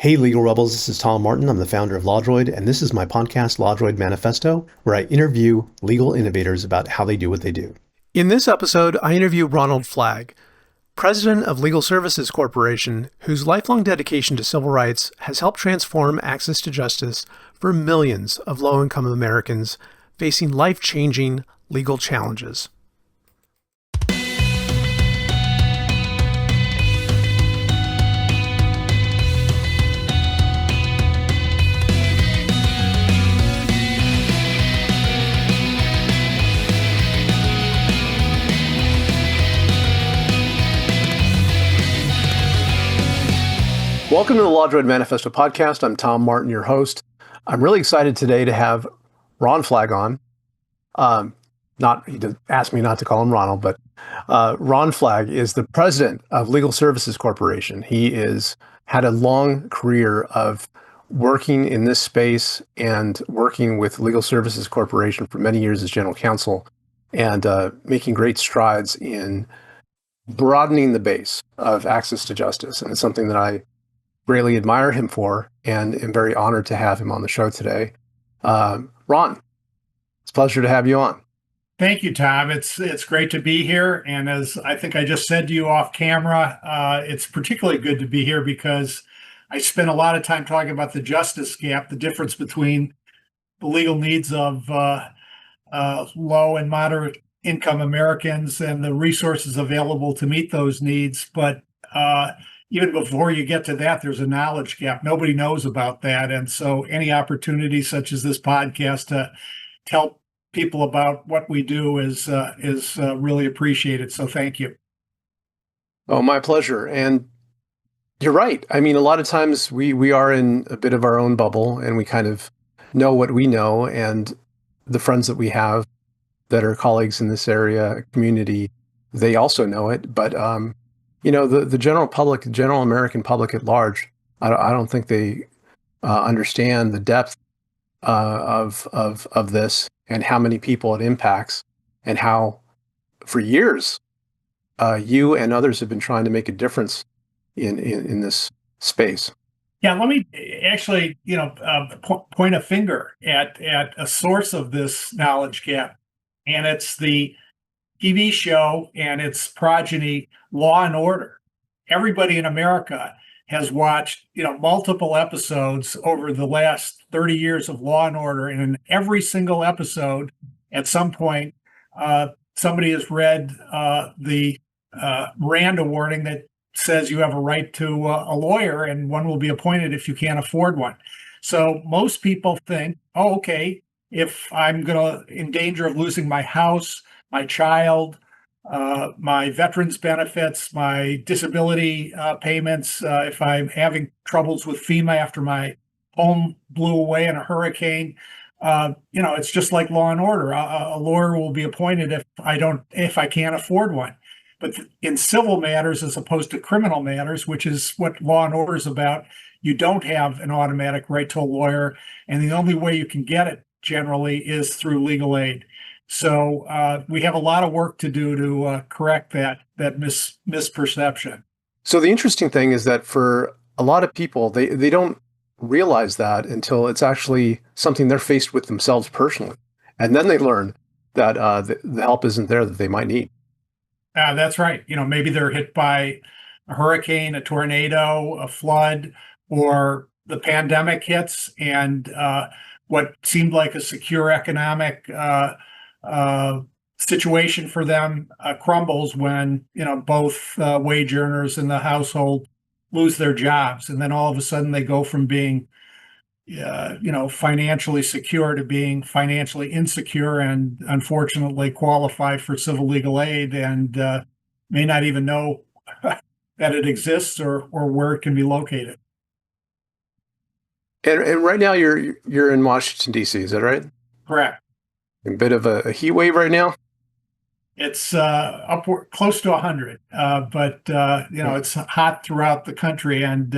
Hey, Legal Rebels, this is Tom Martin. I'm the founder of LawDroid, and this is my podcast, LawDroid Manifesto, where I interview legal innovators about how they do what they do. In this episode, I interview Ronald Flagg, president of Legal Services Corporation, whose lifelong dedication to civil rights has helped transform access to justice for millions of low-income Americans facing life-changing legal challenges. Welcome to the LawDroid Manifesto podcast. I'm Tom Martin, your host. I'm really excited today to have Ron Flagg on. He asked me not to call him Ronald, but Ron Flagg is the president of Legal Services Corporation. He had a long career of working in this space and working with Legal Services Corporation for many years as general counsel and making great strides in broadening the base of access to justice. And it's something that I greatly admire him for, and am very honored to have him on the show today. Ron, it's a pleasure to have you on. Thank you, Tom. It's great to be here. And as I think I just said to you off camera, it's particularly good to be here because I spent a lot of time talking about the justice gap, the difference between the legal needs of low and moderate income Americans and the resources available to meet those needs. But even before you get to that, there's a knowledge gap. Nobody knows about that. And so any opportunity such as this podcast to tell people about what we do is really appreciated. So thank you. Oh, my pleasure. And you're right. I mean, a lot of times we are in a bit of our own bubble and we kind of know what we know, and the friends that we have that are colleagues in this area community, they also know it. But the general public, the general American public at large, I don't think they understand the depth of this and how many people it impacts, and how for years you and others have been trying to make a difference in this space. Yeah, let me actually, point a finger at a source of this knowledge gap, and it's the TV show and its progeny, Law and Order. Everybody in America has watched, multiple episodes over the last 30 years of Law and Order, and in every single episode, at some point, somebody has read the Miranda warning that says you have a right to a lawyer, and one will be appointed if you can't afford one. So most people think, oh, okay, if I'm in danger of losing my house, my child, my veterans benefits, my disability payments, if I'm having troubles with FEMA after my home blew away in a hurricane, it's just like Law and Order. A lawyer will be appointed if I can't afford one. But in civil matters, as opposed to criminal matters, which is what Law and Order is about, you don't have an automatic right to a lawyer, and the only way you can get it generally is through legal aid. So we have a lot of work to do to correct that misperception. So the interesting thing is that for a lot of people, they don't realize that until it's actually something they're faced with themselves personally. And then they learn that the help isn't there that they might need. That's right. Maybe they're hit by a hurricane, a tornado, a flood, or the pandemic hits, and what seemed like a secure economic situation for them crumbles when both wage earners in the household lose their jobs, and then all of a sudden they go from being financially secure to being financially insecure, and unfortunately qualify for civil legal aid, and may not even know that it exists or where it can be located. And right now you're in Washington, D.C., is that right? Correct. A bit of a heat wave right now? It's upward close to 100, but it's hot throughout the country. And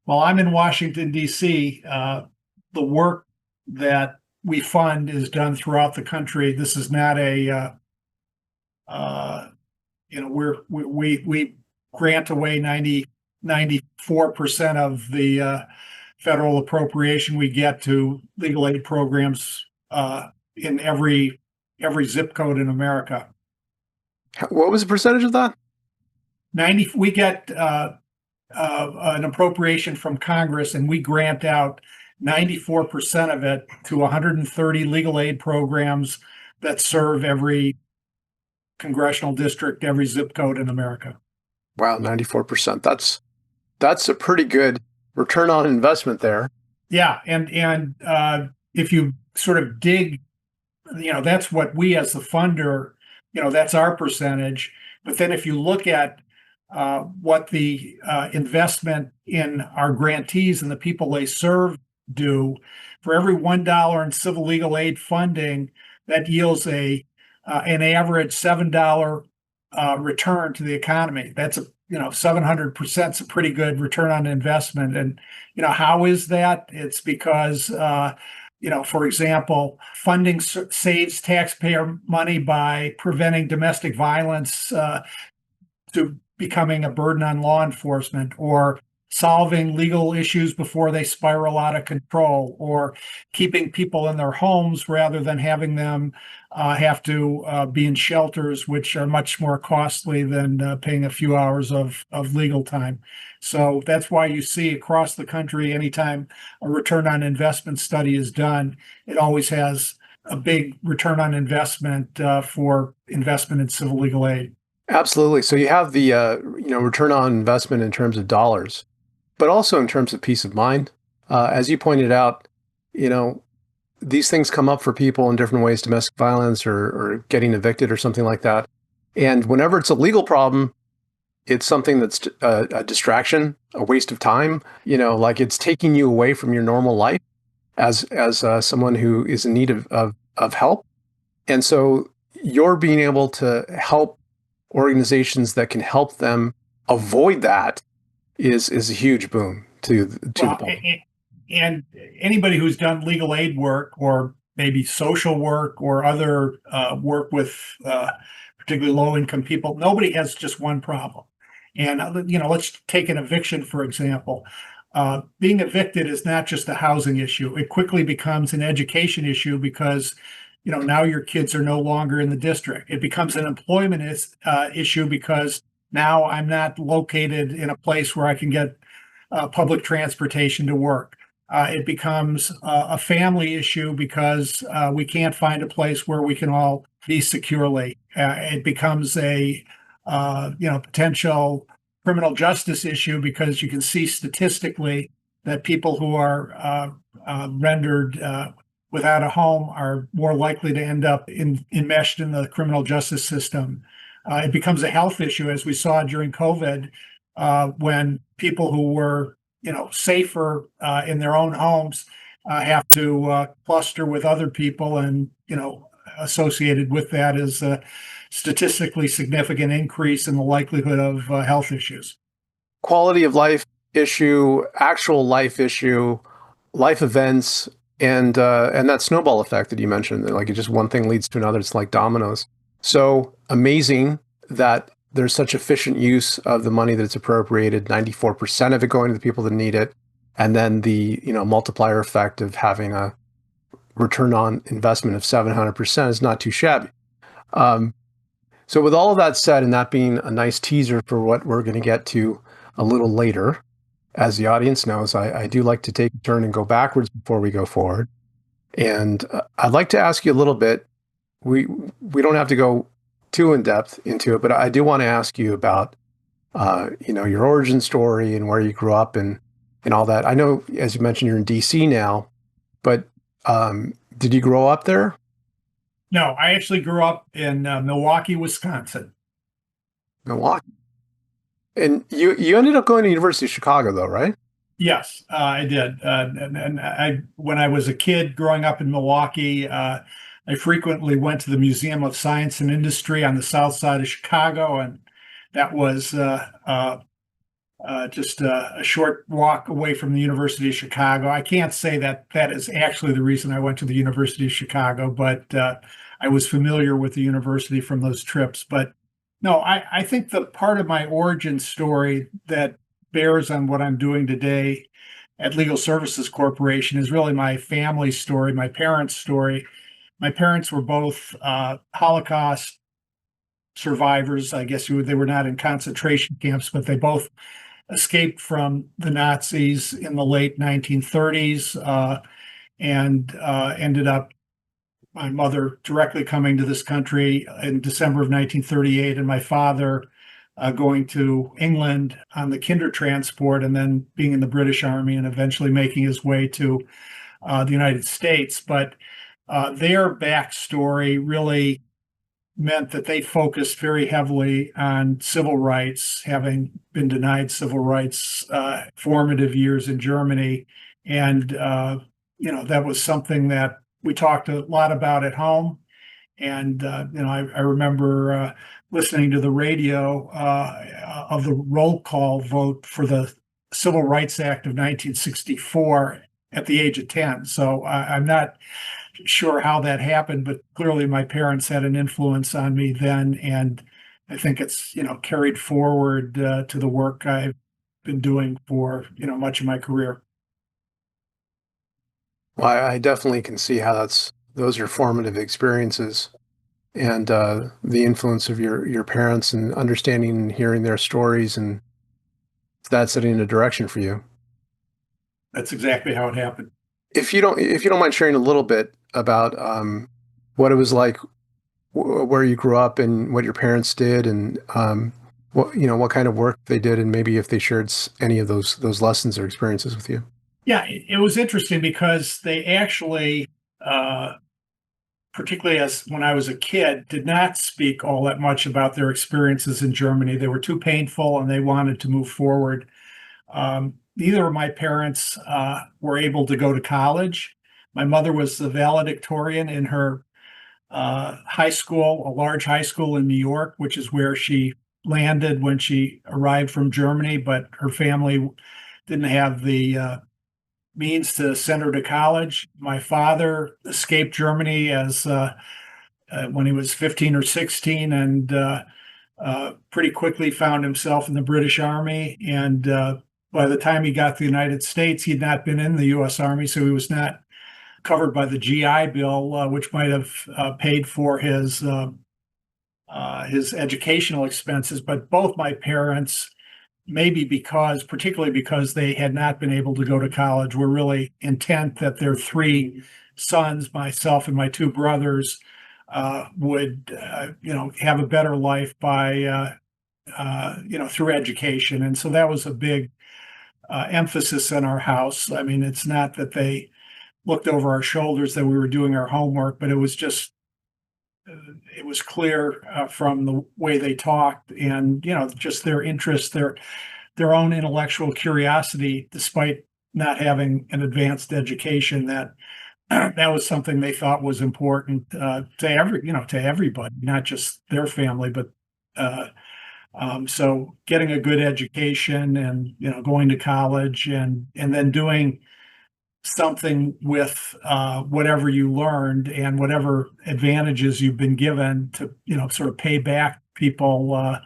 while I'm in Washington, D.C., the work that we fund is done throughout the country. This is not a we grant away 94% of the federal appropriation we get to legal aid programs in every zip code in America. What was the percentage of that? We get an appropriation from Congress, and we grant out 94% of it to 130 legal aid programs that serve every congressional district, every zip code in America. Wow, 94%. That's a pretty good return on investment there. Yeah, and if you sort of dig, that's what we as the funder, that's our percentage. But then if you look at what the investment in our grantees and the people they serve do, for every $1 in civil legal aid funding, that yields an average $7 return to the economy. That's 700% is a pretty good return on investment. And how is that? It's because for example, funding saves taxpayer money by preventing domestic violence to becoming a burden on law enforcement, or solving legal issues before they spiral out of control, or keeping people in their homes rather than having them have to be in shelters, which are much more costly than paying a few hours of legal time. So that's why you see across the country, anytime a return on investment study is done, it always has a big return on investment for investment in civil legal aid. Absolutely. So you have the return on investment in terms of dollars, but also in terms of peace of mind. As you pointed out, these things come up for people in different ways, domestic violence or getting evicted or something like that. And whenever it's a legal problem, it's something that's a distraction, a waste of time, like it's taking you away from your normal life as someone who is in need of help. And so you're being able to help organizations that can help them avoid that is a huge boom to the public. And anybody who's done legal aid work, or maybe social work, or other work with particularly low-income people, nobody has just one problem. And let's take an eviction, for example. Being evicted is not just a housing issue. It quickly becomes an education issue because now your kids are no longer in the district. It becomes an employment issue because now I'm not located in a place where I can get public transportation to work. It becomes a family issue because we can't find a place where we can all be securely. It becomes a potential criminal justice issue because you can see statistically that people who are rendered without a home are more likely to end up enmeshed in the criminal justice system. It becomes a health issue, as we saw during COVID, when people who were, safer in their own homes have to cluster with other people, and associated with that is a statistically significant increase in the likelihood of health issues. Quality of life issue, actual life issue, life events. And that snowball effect that you mentioned, like it just one thing leads to another. It's like dominoes. So amazing that there's such efficient use of the money that's appropriated, 94% of it going to the people that need it. And then the multiplier effect of having a return on investment of 700% is not too shabby. So with all of that said, and that being a nice teaser for what we're going to get to a little later, as the audience knows, I do like to take a turn and go backwards before we go forward. And I'd like to ask you a little bit. We don't have to go too in depth into it, but I do want to ask you about your origin story and where you grew up and all that. I know, as you mentioned, you're in DC now, but did you grow up there? No, I actually grew up in Milwaukee, Wisconsin. Milwaukee. And you ended up going to University of Chicago, though, right? Yes, I did. And when I was a kid growing up in Milwaukee, I frequently went to the Museum of Science and Industry on the south side of Chicago, and that was just a short walk away from the University of Chicago. I can't say that is actually the reason I went to the University of Chicago, but I was familiar with the university from those trips. But no, I think the part of my origin story that bears on what I'm doing today at Legal Services Corporation is really my family story, my parents' story. My parents were both Holocaust survivors. I guess they were not in concentration camps, but they both escaped from the Nazis in the late 1930s and ended up, my mother directly coming to this country in December of 1938, and my father going to England on the Kinder transport and then being in the British Army and eventually making his way to the United States. But their backstory really meant that they focused very heavily on civil rights, having been denied civil rights formative years in Germany. And, that was something that we talked a lot about at home. And, I remember listening to the radio of the roll call vote for the Civil Rights Act of 1964 at the age of 10. So I'm not sure how that happened, but clearly my parents had an influence on me then. And I think it's, carried forward to the work I've been doing for, much of my career. Well, I definitely can see how those are formative experiences, and the influence of your parents and understanding and hearing their stories, and that setting a direction for you. That's exactly how it happened. If you don't mind sharing a little bit about what it was like, where you grew up, and what your parents did, and what kind of work they did, and maybe if they shared any of those lessons or experiences with you. Yeah, it was interesting because they actually, particularly as when I was a kid, did not speak all that much about their experiences in Germany. They were too painful and they wanted to move forward. Neither of my parents were able to go to college. My mother was the valedictorian in her high school, a large high school in New York, which is where she landed when she arrived from Germany, but her family didn't have the means to send her to college. My father escaped Germany as when he was 15 or 16, and pretty quickly found himself in the British Army. And by the time he got to the United States, he'd not been in the U.S. Army, so he was not covered by the GI Bill, which might have paid for his educational expenses. But both my parents, maybe particularly because they had not been able to go to college, were really intent that their three sons, myself and my two brothers, would, have a better life by, through education. And so that was a big emphasis in our house. I mean, it's not that they looked over our shoulders that we were doing our homework, but it was clear from the way they talked and, just their interest, their own intellectual curiosity, despite not having an advanced education, that that was something they thought was important to everybody, not just their family, but so getting a good education and, going to college and then doing something with whatever you learned and whatever advantages you've been given to, sort of pay back people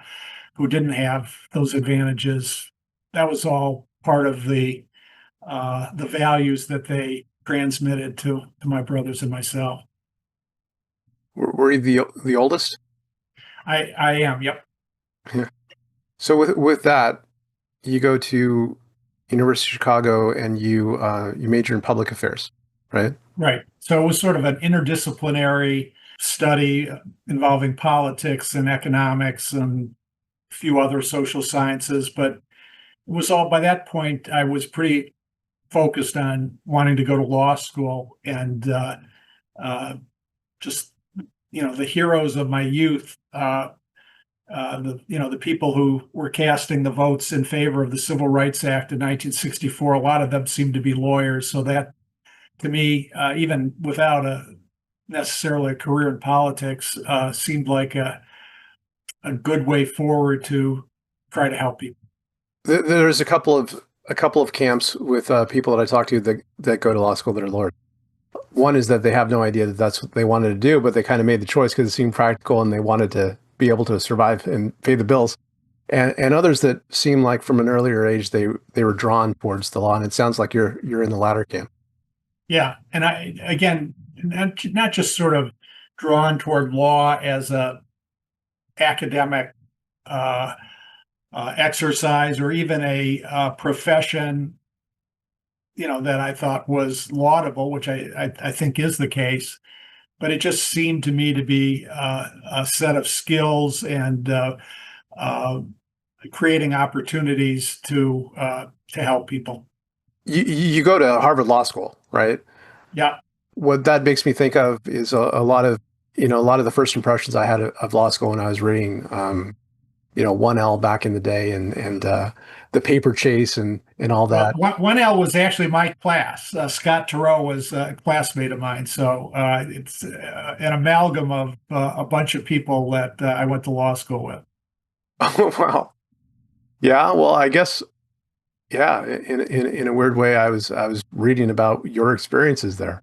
who didn't have those advantages. That was all part of the values that they transmitted to my brothers and myself. Were you the oldest? I am. Yep. Yeah. So with that, you go to University of Chicago and you major in public affairs, right? Right. So it was sort of an interdisciplinary study involving politics and economics and a few other social sciences, but it was all, by that point, I was pretty focused on wanting to go to law school, and just, the heroes of my youth, the people who were casting the votes in favor of the Civil Rights Act in 1964, a lot of them seemed to be lawyers. So that, to me, even without necessarily a career in politics, seemed like a good way forward to try to help people. There's a couple of camps with people that I talk to that go to law school that are lawyers. One is that they have no idea that that's what they wanted to do, but they kind of made the choice because it seemed practical and they wanted to be able to survive and pay the bills. and others that seem like from an earlier age they were drawn towards the law. And it sounds like you're in the latter camp. Yeah, and I again, not just sort of drawn toward law as a academic uh, exercise or even a profession, that I thought was laudable, which I think is the case. But it just seemed to me to be a set of skills and uh, creating opportunities to help people. You go to Harvard Law School, right? Yeah. What that makes me think of is a lot of a lot of the first impressions I had of law school when I was reading 1L back in the day, and the paper chase and all Well, that. one L was actually my class. Scott Turow was a classmate of mine, so it's an amalgam of a bunch of people that I went to law school with. Oh wow. Yeah, well, I guess yeah, in a weird way I was reading about your experiences there.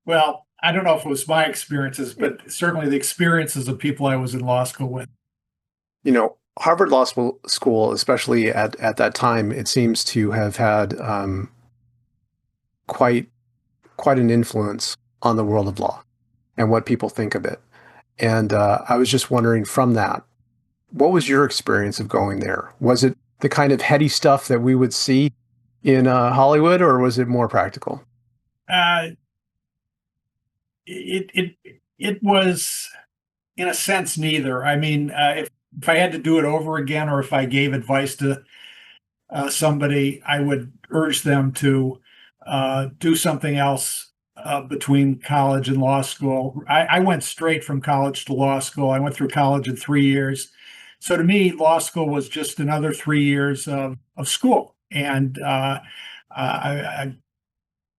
Well, I don't know if it was my experiences, but certainly the experiences of people I was in law school with. Harvard Law School, especially at that time, it seems to have had quite quite an influence on the world of law and what people think of it. And I was just wondering from that, what was your experience of going there? Was it the kind of heady stuff that we would see in Hollywood, or was it more practical? Uh, it was in a sense neither. I mean, if I had to do it over again, or if I gave advice to somebody, I would urge them to do something else between college and law school. I went straight from college to law school. I went through college in 3 years. So to me, law school was just another 3 years of school. And I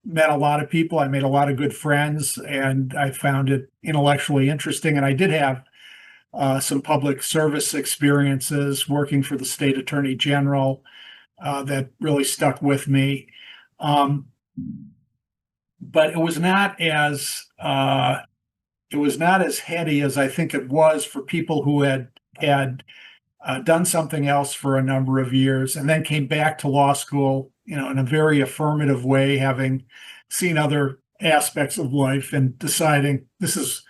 met a lot of people. I made a lot of good friends, and I found it intellectually interesting. And I did have some public service experiences working for the state attorney general that really stuck with me. Um, but it was not as heady as I think it was for people who had done something else for a number of years and then came back to law school, in a very affirmative way, having seen other aspects of life and deciding this is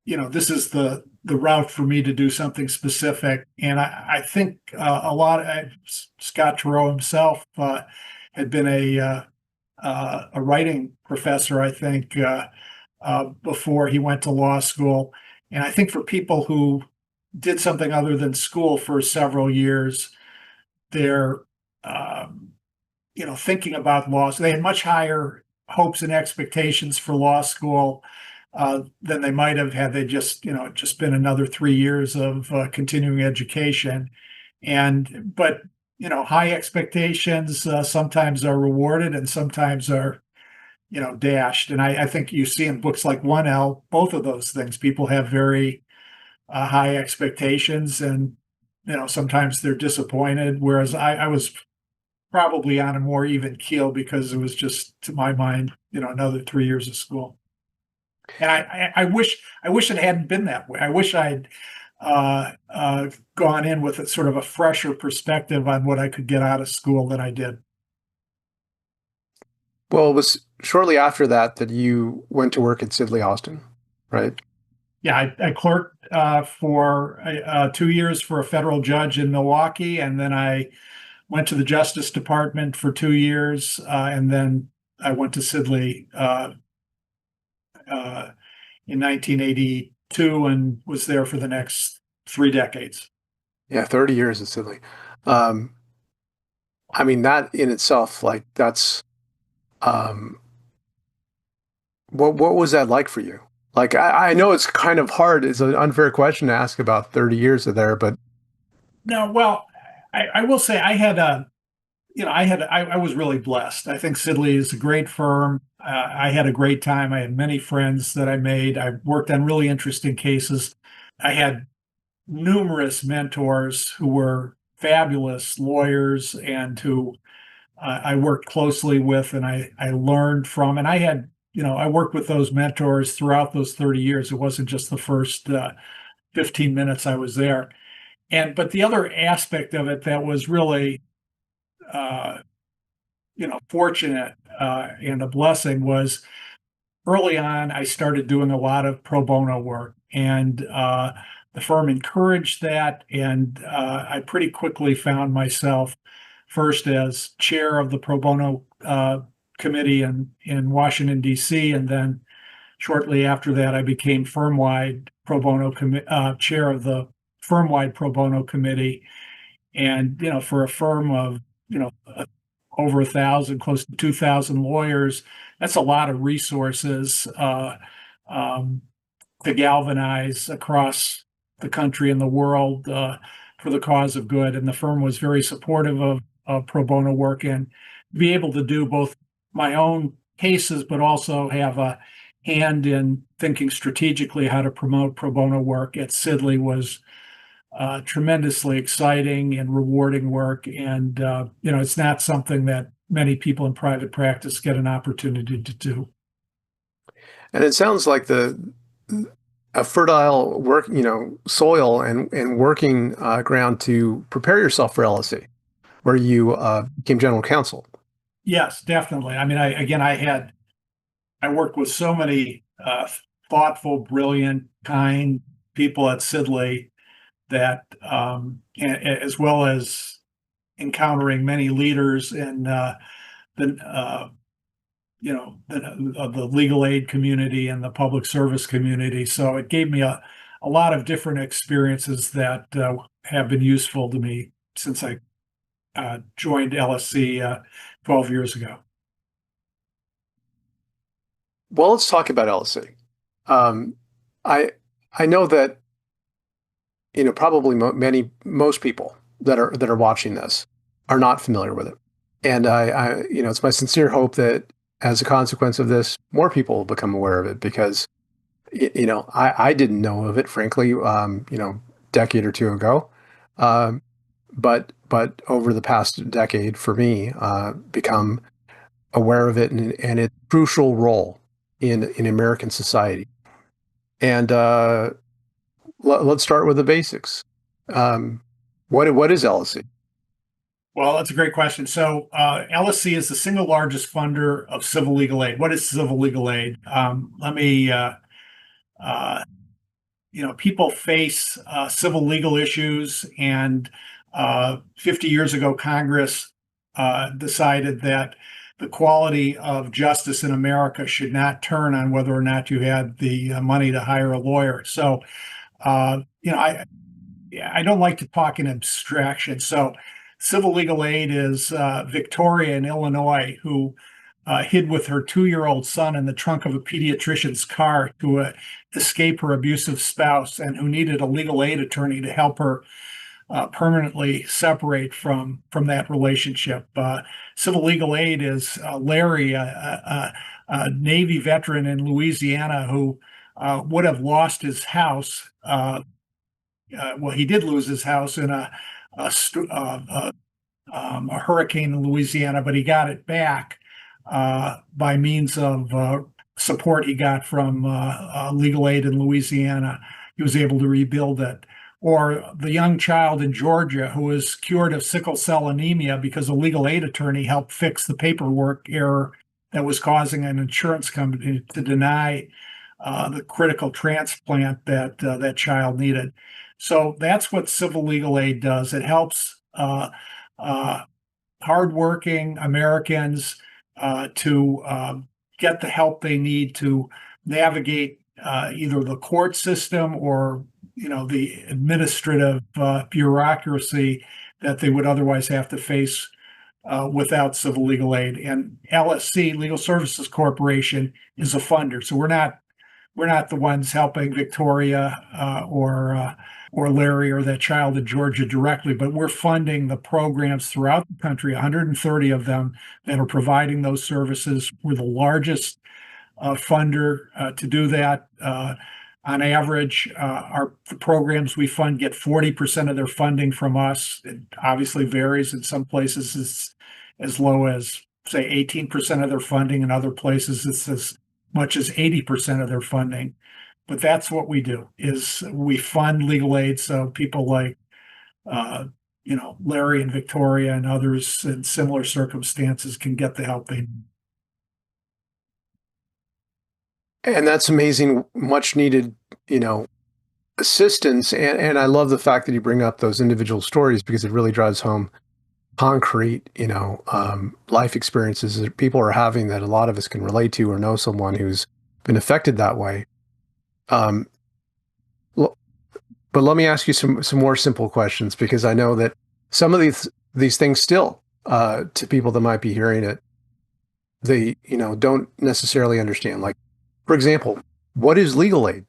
the route for me to do something specific. And I think Scott Turow himself had been a writing professor, I think, before he went to law school. And I think for people who did something other than school for several years, they're thinking about law. So they had much higher hopes and expectations for law school than they might have had they just been another 3 years of continuing education. But high expectations sometimes are rewarded and sometimes are dashed. And I think you see in books like 1L both of those things. People have very high expectations, and sometimes they're disappointed. Whereas I was probably on a more even keel because it was just, to my mind, another 3 years of school. And I wish it hadn't been that way. I wish I'd gone in with a sort of a fresher perspective on what I could get out of school than I did. Well, it was shortly after that that you went to work at Sidley Austin, right? Yeah, I clerked for 2 years for a federal judge in Milwaukee, and then I went to the Justice Department for 2 years, and then I went to Sidley uh, in 1982 and was there for the next 3 decades. Yeah, 30 years at Sidley. Um, I mean, that in itself, like that's um, what was that like for you? Like, I know it's kind of hard. It's an unfair question to ask about 30 years of there, but No, well, I will say I had a, I was really blessed. I think Sidley is a great firm. I had a great time. I had many friends that I made. I worked on really interesting cases. I had numerous mentors who were fabulous lawyers and who I worked closely with and I learned from. And I had, I worked with those mentors throughout those 30 years. It wasn't just the first 15 minutes I was there. but the other aspect of it that was really, uh, fortunate and a blessing was early on, I started doing a lot of pro bono work, and the firm encouraged that. And I pretty quickly found myself first as chair of the pro bono committee in Washington, D.C., and then shortly after that, I became firm-wide chair of the firm-wide pro bono committee. And for a firm of over 1,000, close to 2,000 lawyers, that's a lot of resources um, to galvanize across the country and the world for the cause of good. And the firm was very supportive of pro bono work, and be able to do both my own cases, but also have a hand in thinking strategically how to promote pro bono work at Sidley was tremendously exciting and rewarding work. And, it's not something that many people in private practice get an opportunity to do. And it sounds like a fertile work, soil and working ground to prepare yourself for LSC, where you became general counsel. Yes, definitely. I mean, I worked with so many thoughtful, brilliant, kind people at Sidley that, as well as encountering many leaders in the of the legal aid community and the public service community. So it gave me a lot of different experiences that have been useful to me since I joined LSC 12 years ago. Well, let's talk about LSC. Um, I I know that probably most people that are watching this are not familiar with it, and it's my sincere hope that as a consequence of this, more people will become aware of it because I didn't know of it, frankly, decade or two ago, um, but over the past decade, for me, become aware of it and its crucial role in American society. And let's start with the basics. Um, what is LSC? Well, that's a great question. So, LSC is the single largest funder of civil legal aid. What is civil legal aid? Let me, uh, people face civil legal issues, and 50 years ago, Congress decided that the quality of justice in America should not turn on whether or not you had the money to hire a lawyer. So, I don't like to talk in abstraction. So, civil legal aid is Victoria in Illinois, who hid with her 2-year-old son in the trunk of a pediatrician's car to escape her abusive spouse, and who needed a legal aid attorney to help her permanently separate from that relationship. Civil legal aid is Larry, a Navy veteran in Louisiana who would have lost his house. Well, he did lose his house in a, a hurricane in Louisiana, but he got it back by means of support he got from legal aid in Louisiana. He was able to rebuild it. Or the young child in Georgia who was cured of sickle cell anemia because a legal aid attorney helped fix the paperwork error that was causing an insurance company to deny the critical transplant that child needed. So that's what civil legal aid does. It helps uh, hardworking Americans to get the help they need to navigate either the court system or the administrative bureaucracy that they would otherwise have to face without civil legal aid. And LSC, Legal Services Corporation, is a funder. So we're not the ones helping Victoria or Larry or that child in Georgia directly, but we're funding the programs throughout the country, 130 of them that are providing those services. We're the largest funder to do that. On average, the programs we fund get 40% of their funding from us. It obviously varies. In some places, it's as low as, say, 18% of their funding. In other places, it's as much as 80% of their funding. But that's what we do, is we fund legal aid so people like uh, Larry and Victoria and others in similar circumstances can get the help they need. And that's amazing, much needed, you know, assistance. And I love the fact that you bring up those individual stories because it really drives home concrete, life experiences that people are having that a lot of us can relate to or know someone who's been affected that way. Um, l- but let me ask you some more simple questions because I know that some of these things still, to people that might be hearing it, they don't necessarily understand. Like, for example, what is legal aid?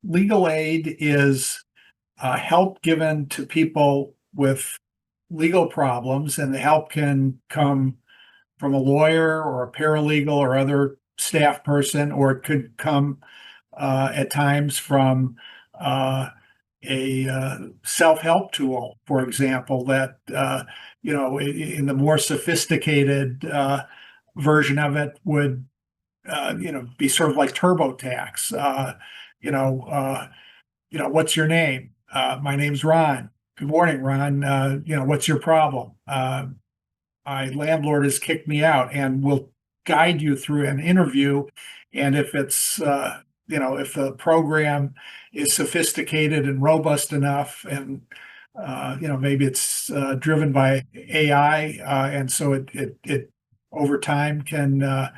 Legal aid is help given to people with legal problems, and the help can come from a lawyer or a paralegal or other staff person, or it could come at times from uh, a self-help tool, for example, that in the more sophisticated version of it would be sort of like TurboTax. You know, uh, what's your name? My name's Ron. Good morning, Ron. What's your problem? My landlord has kicked me out, and will guide you through an interview. And if it's, if the program is sophisticated and robust enough, and maybe it's driven by AI, and so it over time can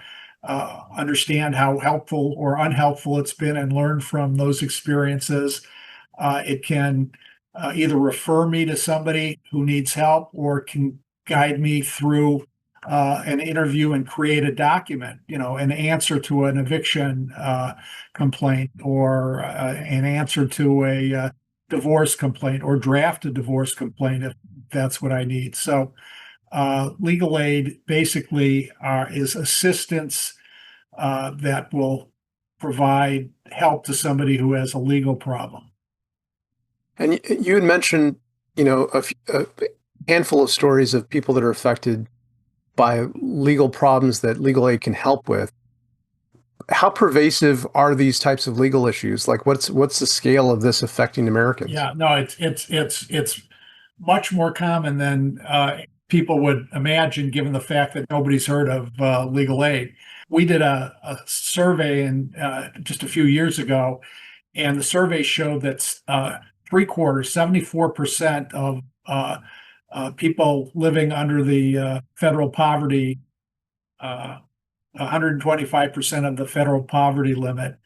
understand how helpful or unhelpful it's been and learn from those experiences. It can either refer me to somebody who needs help, or can guide me through an interview and create a document, an answer to an eviction complaint, or an answer to a divorce complaint, or draft a divorce complaint if that's what I need. So, legal aid basically is assistance that will provide help to somebody who has a legal problem. And you had mentioned, a handful of stories of people that are affected by legal problems that legal aid can help with. How pervasive are these types of legal issues? Like, what's the scale of this affecting Americans? Yeah, no, it's much more common than people would imagine, given the fact that nobody's heard of legal aid. We did a survey in just a few years ago, and the survey showed that three quarters, 74% of people living under the federal poverty, 125% of the federal poverty limit,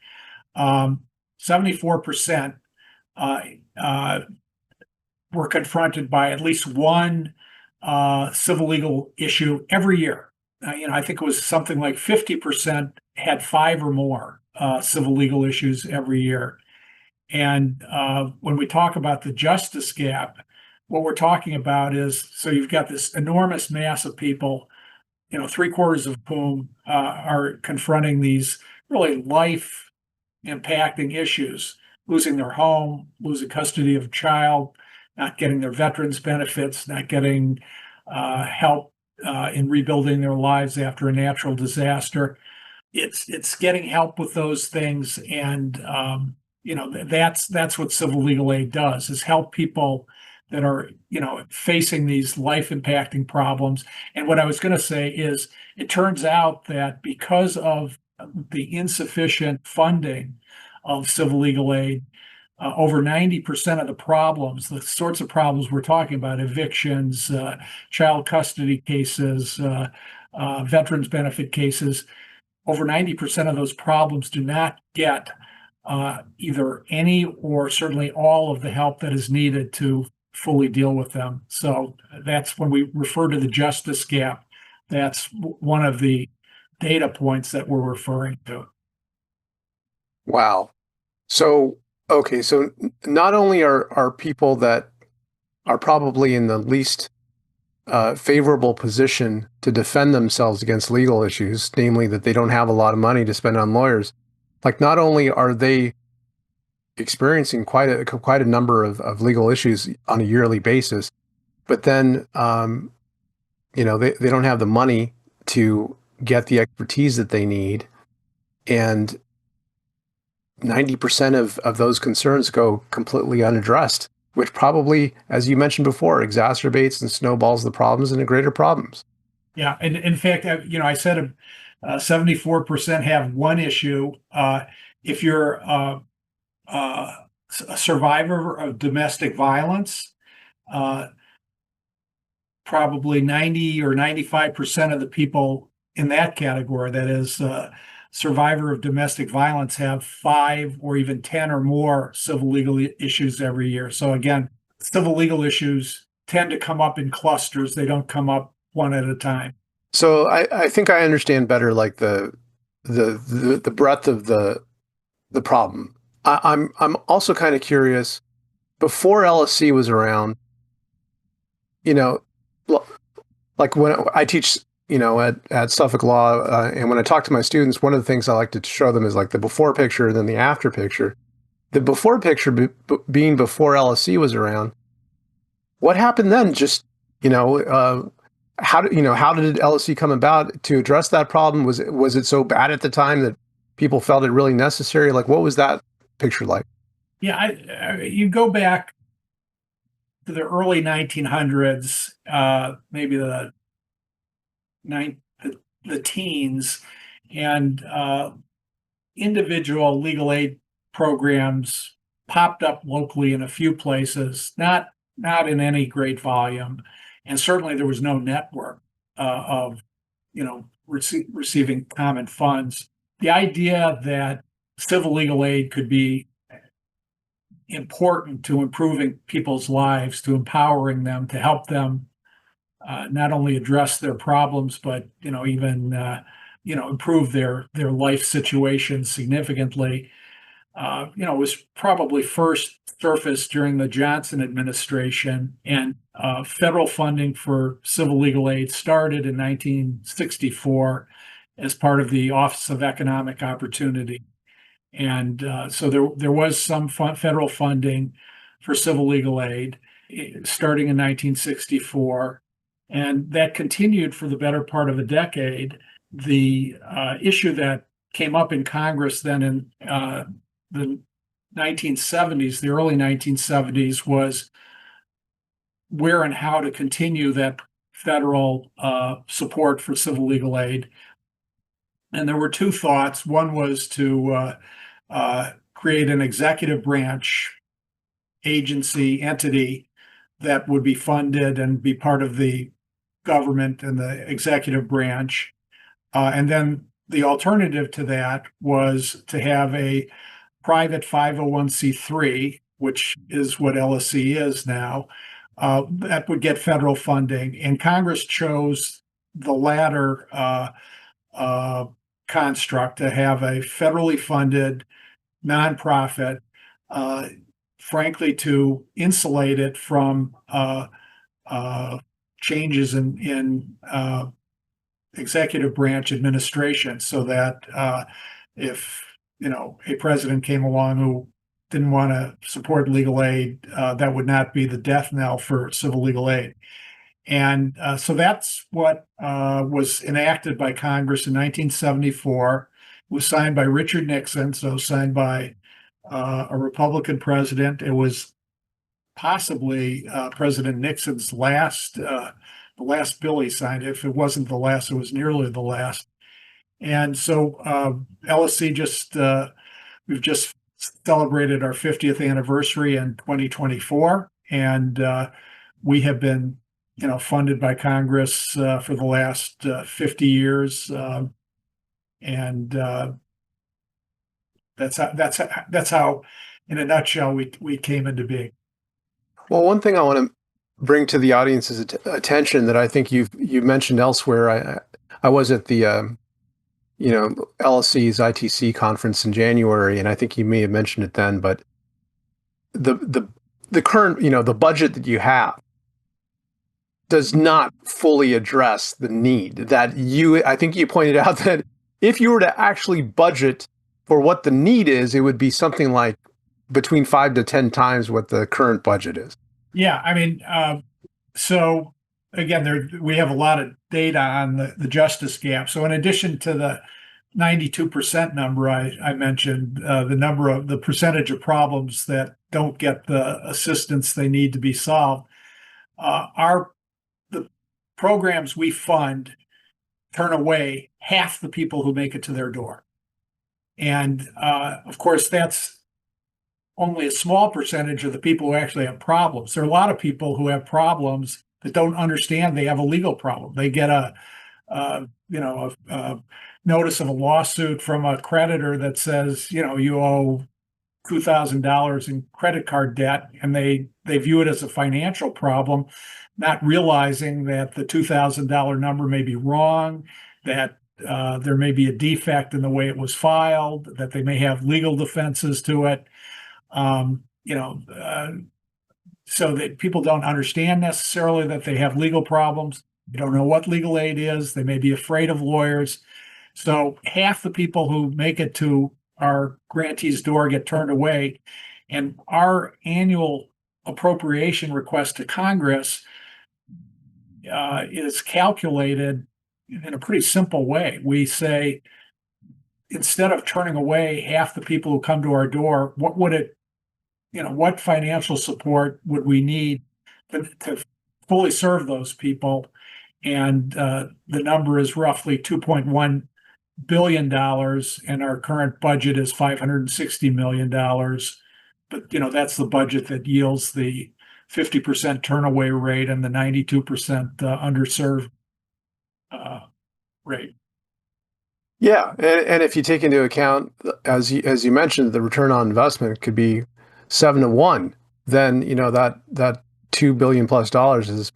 74% uh, uh, were confronted by at least one civil legal issue every year. I think it was something like 50% had five or more civil legal issues every year. And when we talk about the justice gap, what we're talking about is, so you've got this enormous mass of people, three quarters of whom are confronting these really life impacting issues: losing their home, losing custody of a child, not getting their veterans benefits, not getting help in rebuilding their lives after a natural disaster. It's getting help with those things, and that's what civil legal aid does: is help people that are facing these life impacting problems. And what I was going to say is, it turns out that because of the insufficient funding of civil legal aid, over 90% of the problems, the sorts of problems we're talking about, evictions, child custody cases, veterans benefit cases, over 90% of those problems do not get either any or certainly all of the help that is needed to fully deal with them. So that's when we refer to the justice gap. That's one of the data points that we're referring to. Wow. So, okay, so not only are people that are probably in the least favorable position to defend themselves against legal issues, namely that they don't have a lot of money to spend on lawyers, like not only are they experiencing quite a number of legal issues on a yearly basis, but then they don't have the money to get the expertise that they need, and 90% of those concerns go completely unaddressed. which probably, as you mentioned before, exacerbates and snowballs the problems into greater problems. Yeah, and in fact, I said 74% have one issue. If you're uh, a survivor of domestic violence, uh, probably 90 or 95% of the people in that category, that is, survivor of domestic violence, have 5 or even 10 or more civil legal issues every year. So again, civil legal issues tend to come up in clusters. They don't come up one at a time. So I think I understand better like the breadth of the problem. I'm also kind of curious. Before LSC was around, you know, like when I teach, at Suffolk Law, and when I talk to my students, one of the things I like to show them is like the before picture and then the after picture. The before picture being before LSC was around. What happened then? Just you know, how did LSC come about to address that problem? Was it so bad at the time that people felt it really necessary? Like, what was that picture like? Yeah, you go back to the early 1900s, maybe the teens, and individual legal aid programs popped up locally in a few places, not in any great volume, and certainly there was no network of receiving common funds. The idea that civil legal aid could be important to improving people's lives, to empowering them, to help them not only address their problems, but even improve their life situation significantly. Was probably first surfaced during the Johnson administration, and federal funding for civil legal aid started in 1964 as part of the Office of Economic Opportunity. And so there was some federal funding for civil legal aid starting in 1964, and that continued for the better part of a decade. The issue that came up in Congress then in the 1970s, the early 1970s, was where and how to continue that federal support for civil legal aid. And there were two thoughts. One was to create an executive branch agency entity that would be funded and be part of the government and the executive branch. And then the alternative to that was to have a private 501c3, which is what LSC is now, that would get federal funding. And Congress chose the latter construct, to have a federally funded nonprofit, frankly, to insulate it from changes in executive branch administration, so that if a president came along who didn't want to support legal aid, that would not be the death knell for civil legal aid. And so that's what was enacted by Congress in 1974. It was signed by Richard Nixon, so signed by a Republican president. It was possibly President Nixon's the last bill he signed. If it wasn't the last, it was nearly the last. And so LSC we've just celebrated our 50th anniversary in 2024, and we have been funded by Congress for the last 50 years, and that's how, in a nutshell, we came into being. Well, one thing I want to bring to the audience's attention that I think you've mentioned elsewhere. I was at the LSC's ITC conference in January, and I think you may have mentioned it then. But the current the budget that you have does not fully address the need that I think you pointed out that if you were to actually budget for what the need is, it would be something like between 5 to 10 times what the current budget is. Yeah, I mean, so again, we have a lot of data on the justice gap. So in addition to the 92% number I mentioned, the percentage of problems that don't get the assistance they need to be solved, are the programs we fund turn away half the people who make it to their door. And of course, that's only a small percentage of the people who actually have problems. There are a lot of people who have problems that don't understand they have a legal problem. They get a notice of a lawsuit from a creditor that says, you owe $2,000 in credit card debt, and they view it as a financial problem, not realizing that the $2,000 number may be wrong, that there may be a defect in the way it was filed, that they may have legal defenses to it. Um, you know, uh, so that people don't understand necessarily that they have legal problems. They don't know what legal aid is. They may be afraid of lawyers. So half the people who make it to our grantee's door get turned away. And our annual appropriation request to Congress is calculated in a pretty simple way. We say, instead of turning away half the people who come to our door, what financial support would we need to fully serve those people? And the number is roughly $2.1 billion, and our current budget is $560 million. But that's the budget that yields the 50% turnaway rate and the 92% underserved rate. Yeah, and if you take into account, as you mentioned, the return on investment could be 7 to 1, then that $2 billion+ is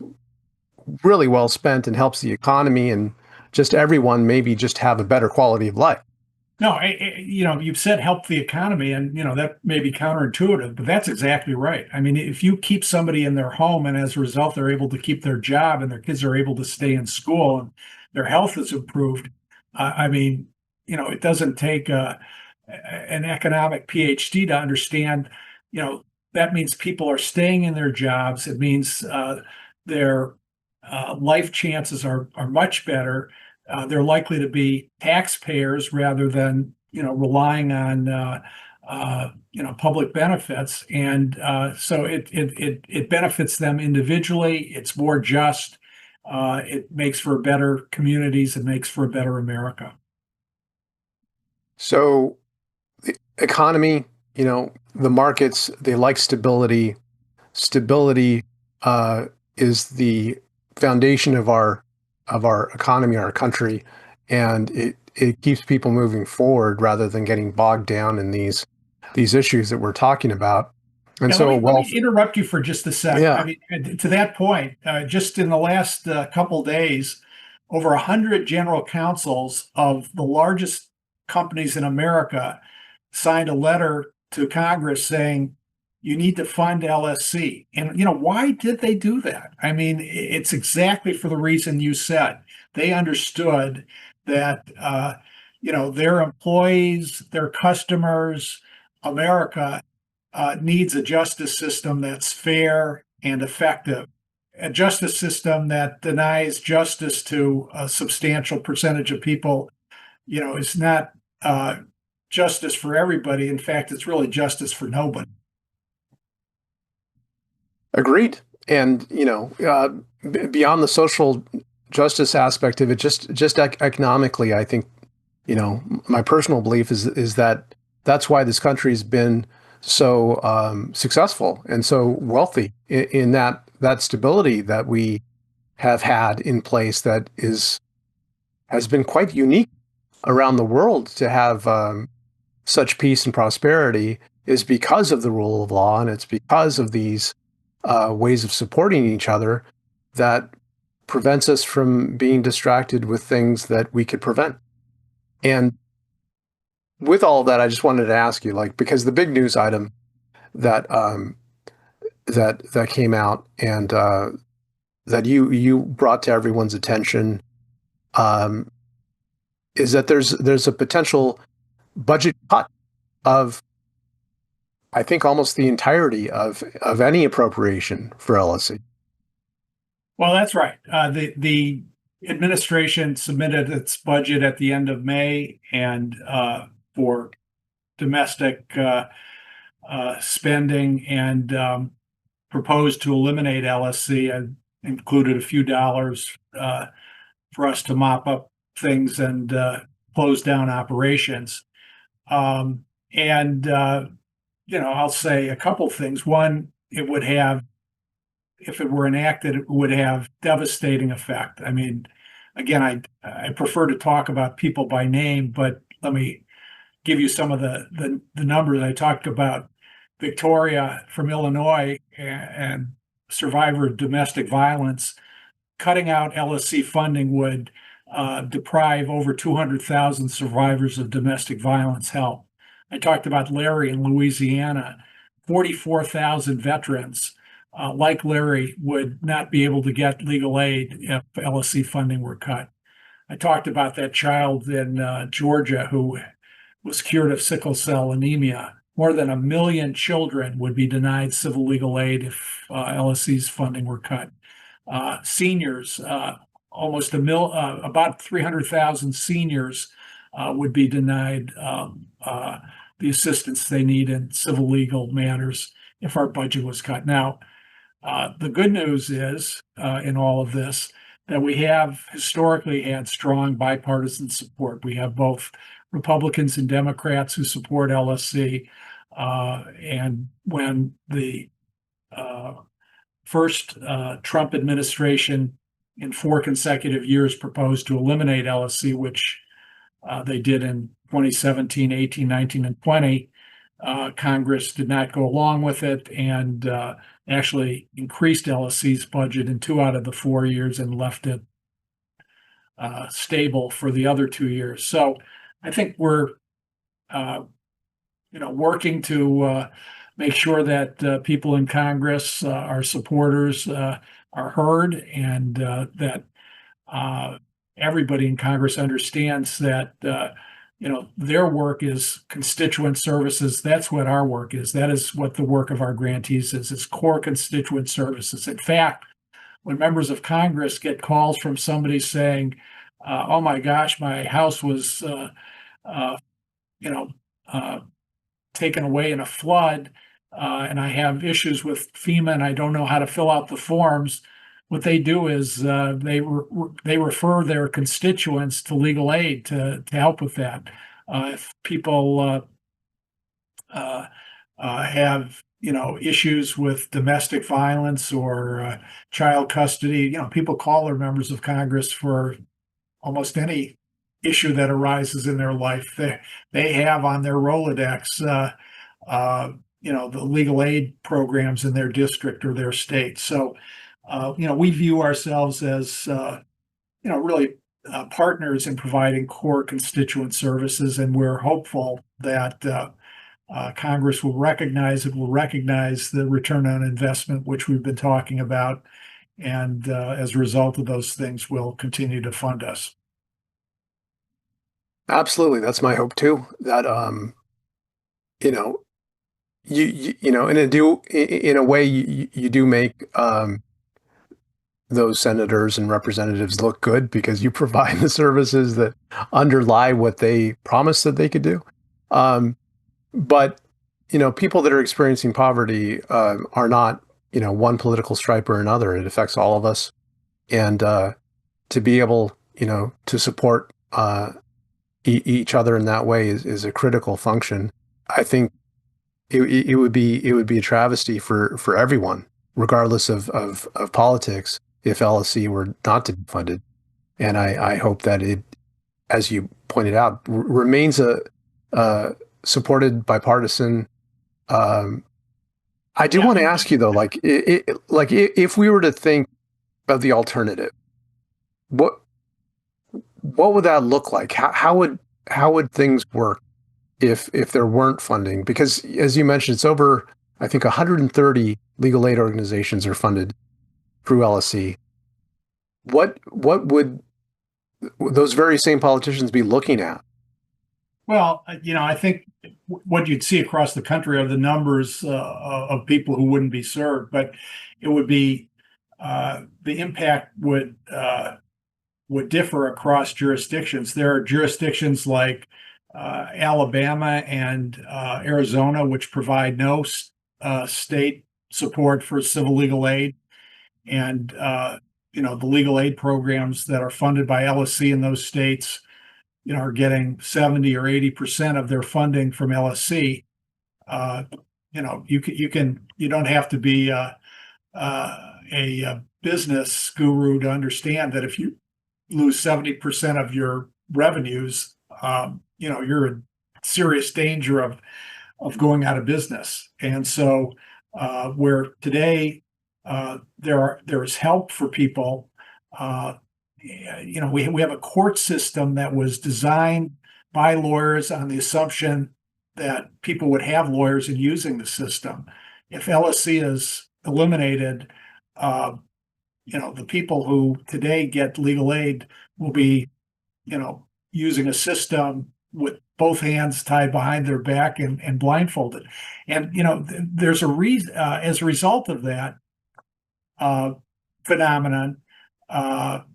really well spent and helps the economy and just everyone maybe just have a better quality of life. No, you've said help the economy, and that may be counterintuitive, but that's exactly right. I mean, if you keep somebody in their home, and as a result, they're able to keep their job, and their kids are able to stay in school, and their health is improved. I mean, it doesn't take an economic PhD to understand. That means people are staying in their jobs. It means their life chances are much better. They're likely to be taxpayers rather than relying on public benefits, and so it benefits them individually. It's more just. It makes for better communities. It makes for a better America. So the economy, the markets, they like stability. Stability is the foundation of our economy, our country, and it keeps people moving forward rather than getting bogged down in these issues that we're talking about. And Yeah, so, let me interrupt you for just a sec. I yeah, mean, to that point, just in the last couple days, over 100 general counsels of the largest companies in America signed a letter to Congress saying you need to fund LSC. And why did they do that? I mean, it's exactly for the reason you said. They understood that their employees, their customers, America needs a justice system that's fair and effective. A justice system that denies justice to a substantial percentage of people, is not justice for everybody. In fact, it's really justice for nobody. agreed. And beyond the social justice aspect of it, just economically, I think my personal belief is that that's why this country's been so successful and so wealthy in that stability that we have had in place that has been quite unique around the world to have such peace and prosperity is because of the rule of law, and it's because of these ways of supporting each other that prevents us from being distracted with things that we could prevent. And with all of that, I just wanted to ask you, like, because the big news item that that came out and that you brought to everyone's attention um, is that there's a potential budget cut of, I think, almost the entirety of any appropriation for LSC. Well, that's right. The administration submitted its budget at the end of May, and for domestic spending, and proposed to eliminate LSC. I included a few dollars for us to mop up things and close down operations. And I'll say a couple things. One, it would have, if it were enacted, it would have devastating effect. I mean, again, I prefer to talk about people by name, but let me give you some of the numbers. I talked about Victoria from Illinois and survivor of domestic violence. Cutting out LSC funding would deprive over 200,000 survivors of domestic violence help. I talked about Larry in Louisiana. 44,000 veterans like Larry would not be able to get legal aid if LSC funding were cut. I talked about that child in Georgia who was cured of sickle cell anemia. More than 1 million children would be denied civil legal aid if LSC's funding were cut. Seniors, about 300,000 seniors would be denied the assistance they need in civil legal matters if our budget was cut. Now, the good news is in all of this that we have historically had strong bipartisan support. We have both Republicans and Democrats who support LSC. And when the first Trump administration in 4 consecutive years proposed to eliminate LSC, which they did in 2017, 18, 19, and 20, Congress did not go along with it and actually increased LSC's budget in 2 out of the 4 years and left it stable for the other 2 years. So I think we're working to make sure that people in Congress, our supporters, are heard, and that everybody in Congress understands that their work is constituent services. That's what our work is. That is what the work of our grantees is. It's core constituent services. In fact, when members of Congress get calls from somebody saying, "Oh my gosh, my house was taken away in a flood, and I have issues with FEMA and I don't know how to fill out the forms," what they do is they refer their constituents to legal aid to help with that. If people have issues with domestic violence or child custody, people call their members of Congress for almost any issue that arises in their life. They have on their Rolodex, the legal aid programs in their district or their state. So, we view ourselves as, really partners in providing core constituent services, and we're hopeful that Congress will recognize it, will recognize the return on investment, which we've been talking about, and as a result of those things, will continue to fund us. Absolutely, that's my hope too. That you know, in a way, you do make those senators and representatives look good because you provide the services that underlie what they promised that they could do. But people that are experiencing poverty are not one political stripe or another. It affects all of us, and to be able to support each other in that way is a critical function. I think it would be a travesty for everyone, regardless of politics, if LSC were not to be funded. And I hope that it, as you pointed out, remains a supported bipartisan. I do want to ask you though, like if we were to think of the alternative, what would that look like? How would things work if there weren't funding? Because as you mentioned, it's over, I think 130 legal aid organizations are funded through LSC. What would those very same politicians be looking at? Well, I think what you'd see across the country are the numbers of people who wouldn't be served, but it would be the impact would would differ across jurisdictions. There are jurisdictions like Alabama and Arizona, which provide no state support for civil legal aid. And, the legal aid programs that are funded by LSC in those states, are getting 70 or 80% of their funding from LSC. Uh, you don't have to be a business guru to understand that if you lose 70% of your revenues, you're in serious danger of going out of business. And so, where today there is help for people, we have a court system that was designed by lawyers on the assumption that people would have lawyers in using the system. If LSC is eliminated, the people who today get legal aid will be, using a system with both hands tied behind their back and blindfolded. And, there's a reason, as a result of that phenomenon, about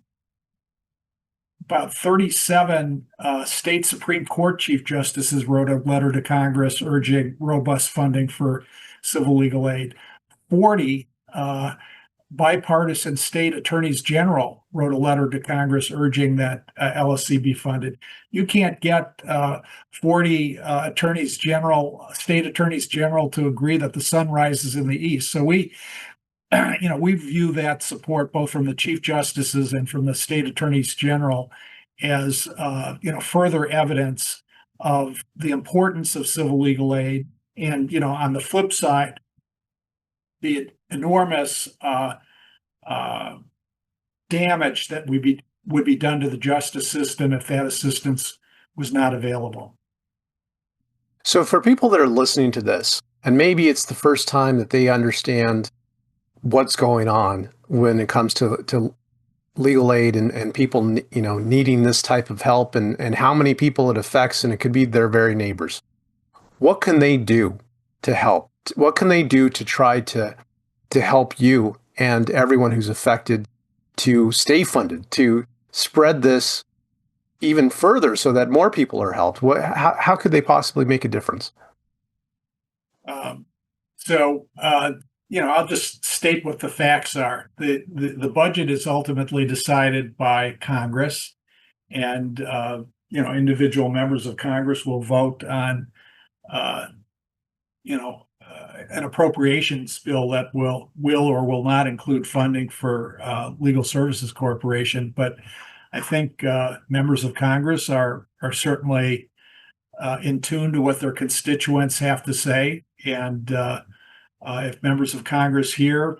37 state Supreme Court Chief Justices wrote a letter to Congress urging robust funding for civil legal aid. 40 bipartisan state attorneys general wrote a letter to Congress urging that LSC be funded. You can't get 40 state attorneys general to agree that the sun rises in the east. So we view that support both from the chief justices and from the state attorneys general as further evidence of the importance of civil legal aid. And on the flip side, the enormous damage that would be done to the justice system if that assistance was not available. So for people that are listening to this, and maybe it's the first time that they understand what's going on when it comes to legal aid and people, needing this type of help and how many people it affects, and it could be their very neighbors. What can they do to help? What can they do to try to help you and everyone who's affected to stay funded, to spread this even further so that more people are helped? How could they possibly make a difference? I'll just state what the facts are. The budget is ultimately decided by Congress, and individual members of Congress will vote on an appropriations bill that will or will not include funding for Legal Services Corporation. But I think members of Congress are certainly in tune to what their constituents have to say, and if members of Congress hear,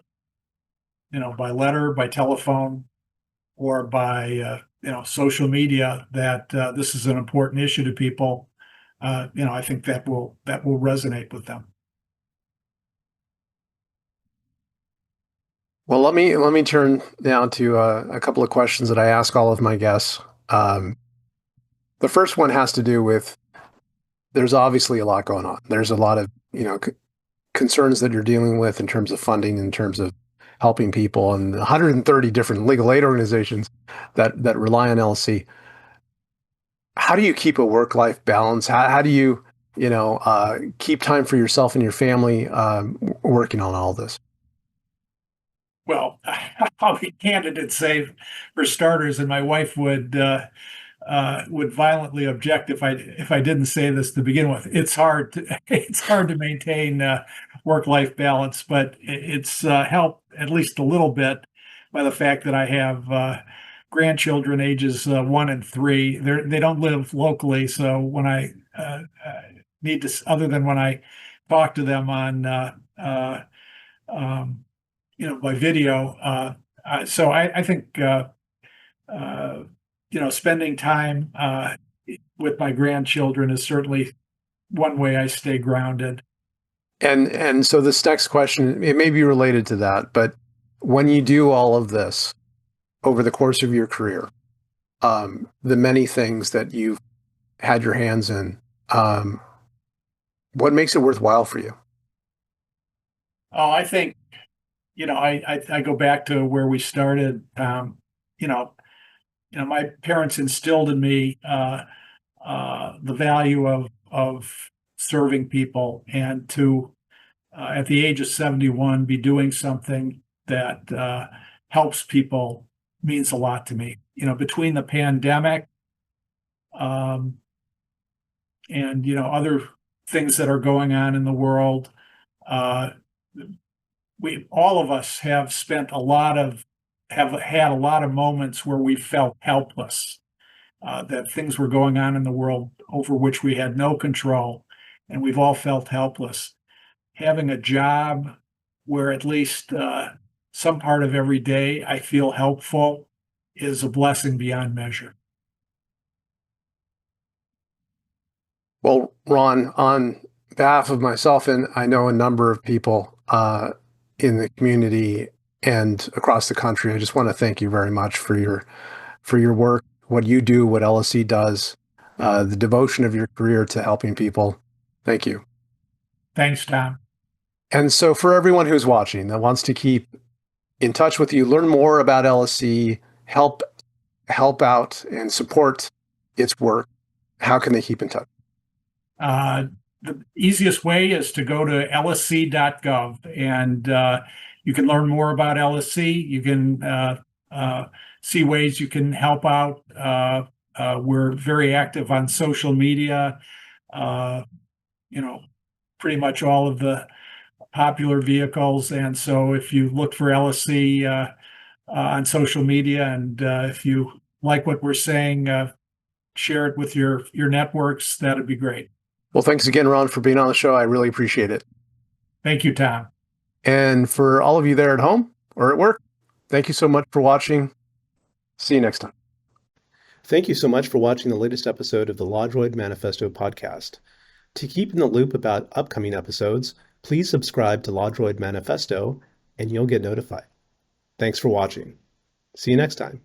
by letter, by telephone, or by social media that this is an important issue to people, I think that will resonate with them. Well, let me turn now to a couple of questions that I ask all of my guests. The first one has to do with, there's obviously a lot going on. There's a lot of concerns that you're dealing with in terms of funding, in terms of helping people, and 130 different legal aid organizations that rely on LSC. How do you keep a work-life balance? How do you keep time for yourself and your family working on all this? Well, I'll be candid and say, for starters, and my wife would violently object if I didn't say this to begin with. It's hard to maintain work-life balance, but it's helped at least a little bit by the fact that I have grandchildren ages 1 and 3. They don't live locally, so when I need to, other than when I talk to them on by video, so I think spending time with my grandchildren is certainly one way I stay grounded. And so this next question, it may be related to that, but when you do all of this over the course of your career, the many things that you've had your hands in, what makes it worthwhile for you? Oh, I think, I go back to where we started. my parents instilled in me the value of serving people, and to at the age of 71 be doing something that helps people means a lot to me. Between the pandemic um, and other things that are going on in the world, uh, we all of us have had a lot of moments where we felt helpless, that things were going on in the world over which we had no control, and we've all felt helpless. Having a job where at least some part of every day I feel helpful is a blessing beyond measure. Well, Ron, on behalf of myself and I know a number of people in the community and across the country, I just want to thank you very much for your work, what you do, what LSC does, the devotion of your career to helping people. Thank you. Thanks, Tom. And so, for everyone who's watching that wants to keep in touch with you, learn more about LSC, help out, and support its work, how can they keep in touch? The easiest way is to go to lsc.gov, and you can learn more about LSC. You can see ways you can help out. We're very active on social media. Uh, you know, Pretty much all of the popular vehicles, and so if you look for LSC on social media, and if you like what we're saying, share it with your networks. That'd be great. Well, thanks again, Ron, for being on the show. I really appreciate it. Thank you, Tom. And for all of you there at home or at work, thank you so much for watching. See you next time. Thank you so much for watching the latest episode of the LaDroid Manifesto podcast. To keep in the loop about upcoming episodes, please subscribe to LaDroid Manifesto and you'll get notified. Thanks for watching. See you next time.